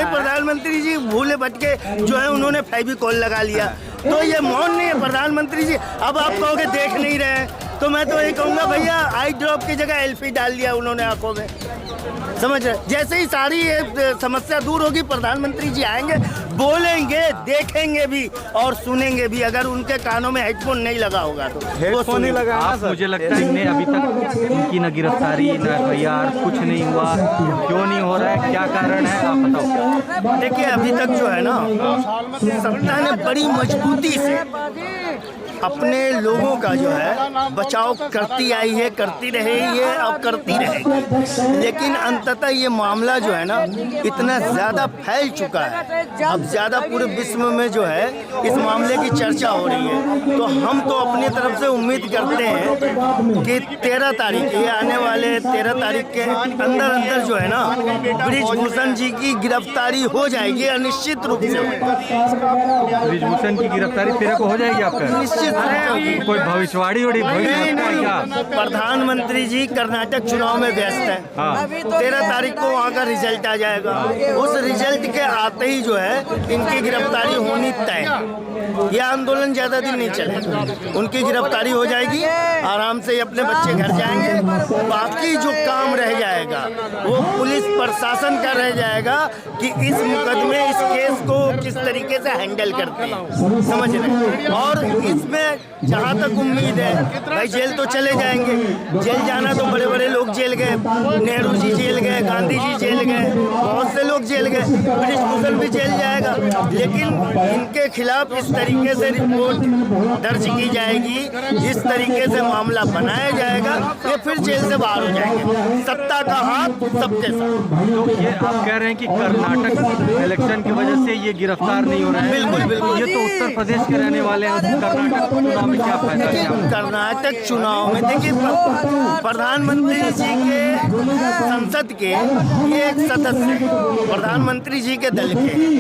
भाई प्रधानमंत्री जी भूले भटके जो है उन्होंने फेविकोल लगा लिया, तो ये मौन नहीं है प्रधानमंत्री जी। अब आप कहोगे देख नहीं रहे हैं, तो मैं तो ये कहूँगा भैया आई ड्रॉप की जगह एल्फी डाल दिया उन्होंने आंखों में, समझ रहे। जैसे ही सारी ये समस्या दूर होगी प्रधानमंत्री जी आएंगे, बोलेंगे, देखेंगे भी और सुनेंगे भी। अगर उनके कानों में हेडफोन नहीं लगा होगा तो हेडफोन नहीं लगा। मुझे लगता है इन्हें अभी तक इनकी न गिरफ्तारी न FIR कुछ नहीं हुआ, क्यों नहीं हो रहा है, क्या कारण है आप बताओ। देखिए अभी तक जो है ना सत्ता ने बड़ी मजबूती से अपने लोगों का जो है बचाव करती आई है, करती रही है, अब करती रहेगी। लेकिन अंततः ये मामला जो है ना इतना ज़्यादा फैल चुका है, अब ज़्यादा पूरे विश्व में जो है इस मामले की चर्चा हो रही है। तो हम तो अपनी तरफ से उम्मीद करते हैं कि 13 तारीख, ये आने वाले 13 तारीख के अंदर जो है ना ब्रिजभूषण जी की गिरफ्तारी हो जाएगी, निश्चित रूप से। ब्रिजभूषण की गिरफ्तारी 13 को हो जाएगी आपका? निश्चित। कोई भविष्यवाणी नहीं, प्रधानमंत्री जी कर्नाटक चुनाव में व्यस्त है। 13 तारीख को वहाँ का रिजल्ट आ जाएगा, उस रिजल्ट के आते ही जो है इनकी गिरफ्तारी होनी तय है। यह आंदोलन ज्यादा दिन नहीं चलेगा, उनकी गिरफ्तारी हो जाएगी, आराम से अपने बच्चे घर जाएंगे। बाकी जो काम रह जाएगा वो पुलिस प्रशासन का रह जाएगा कि इस मुकदमे, इस केस को किस तरीके से हैंडल करते हैं, समझ रहे। और इसमें जहाँ तक उम्मीद है भाई जेल तो चले जाएंगे, जेल जाना तो बड़े बड़े लोग जेल गए, नेहरू जी जेल गए, गांधी जी जेल गए, बहुत से लोग जेल गए, ब्रिजभूषण भी जेल जाएगा। लेकिन इनके खिलाफ इस तरीके से रिपोर्ट दर्ज की जाएगी, इस तरीके से मामला बनाया जाएगा, ये फिर जेल से बाहर हो जाएंगे। सत्ता का हाथ सबके साथ। तो ये आप कह रहे हैं कि कर्नाटक इलेक्शन की वजह से ये गिरफ्तार नहीं हो रहा है? बिल्कुल बिल्कुल। ये तो उत्तर प्रदेश के रहने वाले हैं, कर्नाटक चुनाव में क्या फायदा है? कर्नाटक चुनाव में देखिए प्रधानमंत्री जी के संसद के ये एक सदस्य प्रधानमंत्री जी के दल के।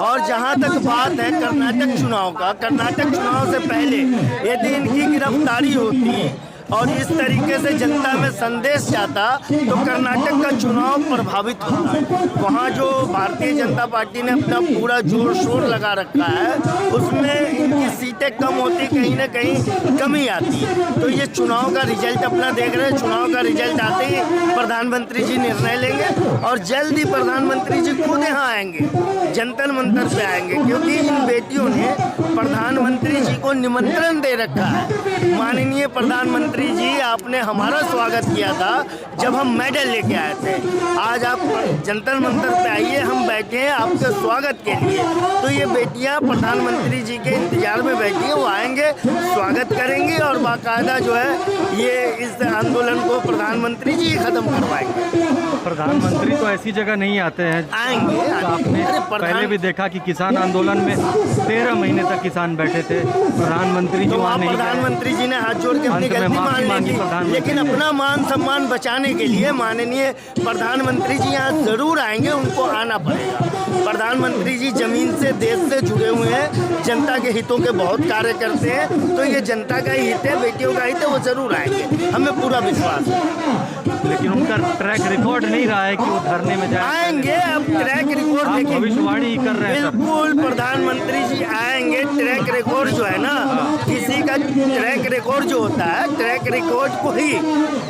और जहां तक बात है कर्नाटक चुनाव का, कर्नाटक चुनाव से पहले यदि इनकी गिरफ्तारी होती और इस तरीके से जनता में संदेश जाता तो कर्नाटक का चुनाव प्रभावित होता। वहाँ जो भारतीय जनता पार्टी ने अपना पूरा जोर शोर लगा रखा है उसमें इनकी सीटें कम होती, कहीं ना कहीं कमी आती। तो ये चुनाव का रिजल्ट अपना देख रहे हैं, चुनाव का रिजल्ट आते ही प्रधानमंत्री जी निर्णय लेंगे और जल्द ही प्रधानमंत्री जी खुद यहाँ आएंगे, जंतर मंतर पे आएंगे, क्योंकि इन बेटियों ने प्रधानमंत्री जी को निमंत्रण दे रखा है। माननीय प्रधानमंत्री जी आपने हमारा स्वागत किया था जब हम मेडल लेके आए थे, आज आप जंतर मंतर पे आइए, हम बैठे हैं आपके स्वागत के लिए। तो ये बेटियां प्रधानमंत्री जी के इंतजार में बैठी हैं, वो आएंगे, स्वागत करेंगे और बाकायदा जो है ये इस आंदोलन को प्रधानमंत्री जी खत्म करवाएंगे। प्रधानमंत्री तो ऐसी जगह नहीं आते हैं, आएंगे। आपने पहले भी देखा कि किसान आंदोलन में 13 महीने तक किसान बैठे थे, प्रधानमंत्री जी वहाँ नहीं गए। प्रधानमंत्री जी ने हाथ जोड़ के अपनी गलती मान ली थी, लेकिन अपना मान सम्मान बचाने के लिए माननीय प्रधानमंत्री जी यहाँ जरूर आएंगे, उनको आना पड़ेगा। प्रधानमंत्री जी जमीन से, देश से जुड़े हुए हैं, जनता के हितों के बहुत कार्य करते हैं, तो ये जनता का ही हित है, बेटियों का हित है, वो जरूर आएंगे, हमें पूरा विश्वास है। लेकिन उनका ट्रैक रिकॉर्ड नहीं रहा है कि वो धरने में जाए। आएंगे, अब ट्रैक रिकॉर्ड देखिए, भविष्यवाणी ही कर रहे हैं। बिल्कुल प्रधानमंत्री जी आएंगे, ट्रैक रिकॉर्ड जो है ना, किसी का ट्रैक रिकॉर्ड जो होता है, ट्रैक रिकॉर्ड को ही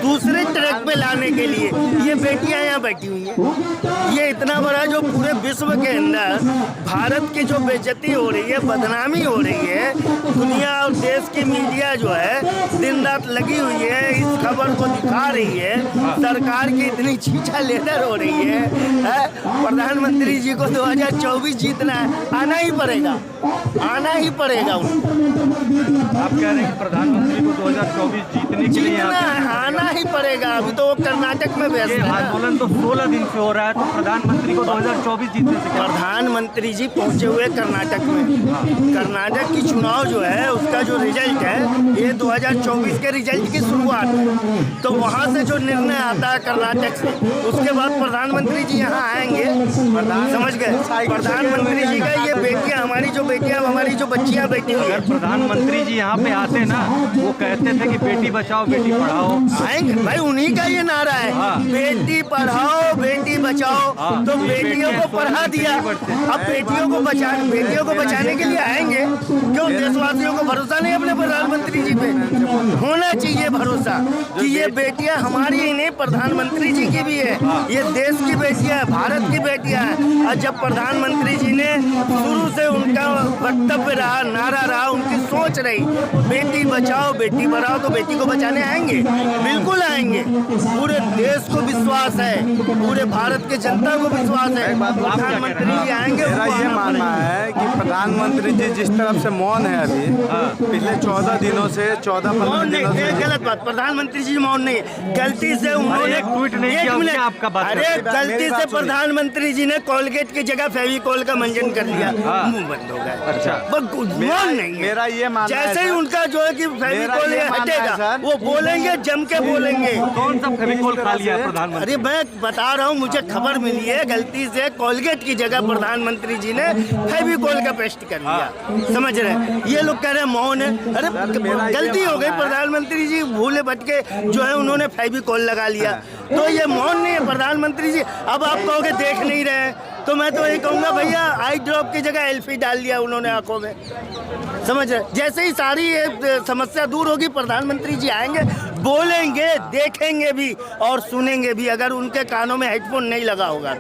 दूसरे ट्रैक पे लाने के लिए ये बेटियां यहाँ बैठी हुई हैं। ये इतना बड़ा जो पूरे विश्व के अंदर भारत की जो बेइज्जती हो रही है, बदनामी हो रही है, दुनिया और देश की मीडिया जो है दिन रात लगी हुई है, इस खबर को दिखा रही है, सरकार की इतनी छीछा लेदर हो रही है। प्रधानमंत्री जी को 2024 जीतना है, आना ही पड़ेगा, आना ही पड़ेगा उनको। आप कह रहे हैं कि प्रधानमंत्री को 2024 जीतने के लिए आना ही पड़ेगा। अभी तो वो कर्नाटक में व्यस्त है। आंदोलन तो 16 दिन से हो रहा है, तो प्रधानमंत्री को 2024 जीतने से क्या? प्रधानमंत्री जी पहुंचे हुए कर्नाटक में, कर्नाटक की चुनाव जो है उसका जो रिजल्ट है ये 2024 के रिजल्ट की शुरुआत है। तो वहाँ से जो निर्णय आता है कर्नाटक से, उसके बाद प्रधानमंत्री जी यहाँ आएंगे, समझ गए। प्रधानमंत्री जी का ये बेटियाँ, हमारी जो बेटियाँ, हमारी जो बच्चियाँ बैठी हुई है, प्रधानमंत्री जी यहाँ पे आते ना, वो कहते थे कि बेटी बचाओ बेटी पढ़ाओ। आएंगे भाई, उन्हीं का ये नारा है, बेटी पढ़ाओ बेटी बचाओ। तो बेटियों को को पढ़ा दिया, अब बेटियों को बचाने के लिए आएंगे। क्यों देशवासियों को भरोसा नहीं अपने प्रधानमंत्री जी पे? होना चाहिए भरोसा कि ये बेटियां हमारी ही नहीं, प्रधानमंत्री जी की भी है। ये देश की बेटियां है, भारत की बेटियां हैं। और जब प्रधानमंत्री जी ने शुरू से उनका वक्तव्य रहा, नारा रहा, उनकी सोच रही बेटी बचाओ बेटी पढ़ाओ, तो बेटी को बचाने आएंगे, बिल्कुल आएंगे। पूरे देश को विश्वास है, पूरे भारत के जनता को विश्वास है प्रधानमंत्री जी आएंगे। मेरा ये मानना है कि प्रधानमंत्री जी जिस तरफ से मौन है अभी, पिछले 14 दिनों से 14-15 दिनों से, गलत बात, प्रधानमंत्री जी मौन नहीं है। गलती से उन्होंने ट्वीट नहीं किया, उससे आपका बात अरे गलती से प्रधानमंत्री जी ने कोलगेट की जगह फेविकोल का मंजन कर लिया, मुंह बंद हो गया। अच्छा, मौन नहीं है। मेरा ये मानना है जैसे ही उनका जो है कि फेविकोल हटेगा वो बोलेंगे, जम के बोलेंगे। कौन सा फेविकोल खा लिया प्रधानमंत्री? अरे मैं बता रहा हूँ, मुझे खबर मिली है गलती से कोलगेट की जगह प्रधानमंत्री जी ने फेविकोल का पेस्ट कर लिया। समझ रहे हैं? ये लोग कह रहे हैं मौन है। अरे गलती हो गई, प्रधानमंत्री जी भूले भटके जो है उन्होंने फेविकोल लगा लिया, तो ये मौन नहीं है प्रधानमंत्री जी। अब आप कहोगे देख नहीं रहे हैं, तो मैं तो ये कहूँगा भैया आई ड्रॉप की जगह एल्फी डाल दिया उन्होंने आंखों में। समझ रहे? जैसे ही सारी ये समस्या दूर होगी, प्रधानमंत्री जी आएंगे, बोलेंगे, देखेंगे भी और सुनेंगे भी, अगर उनके कानों में हेडफोन नहीं लगा होगा।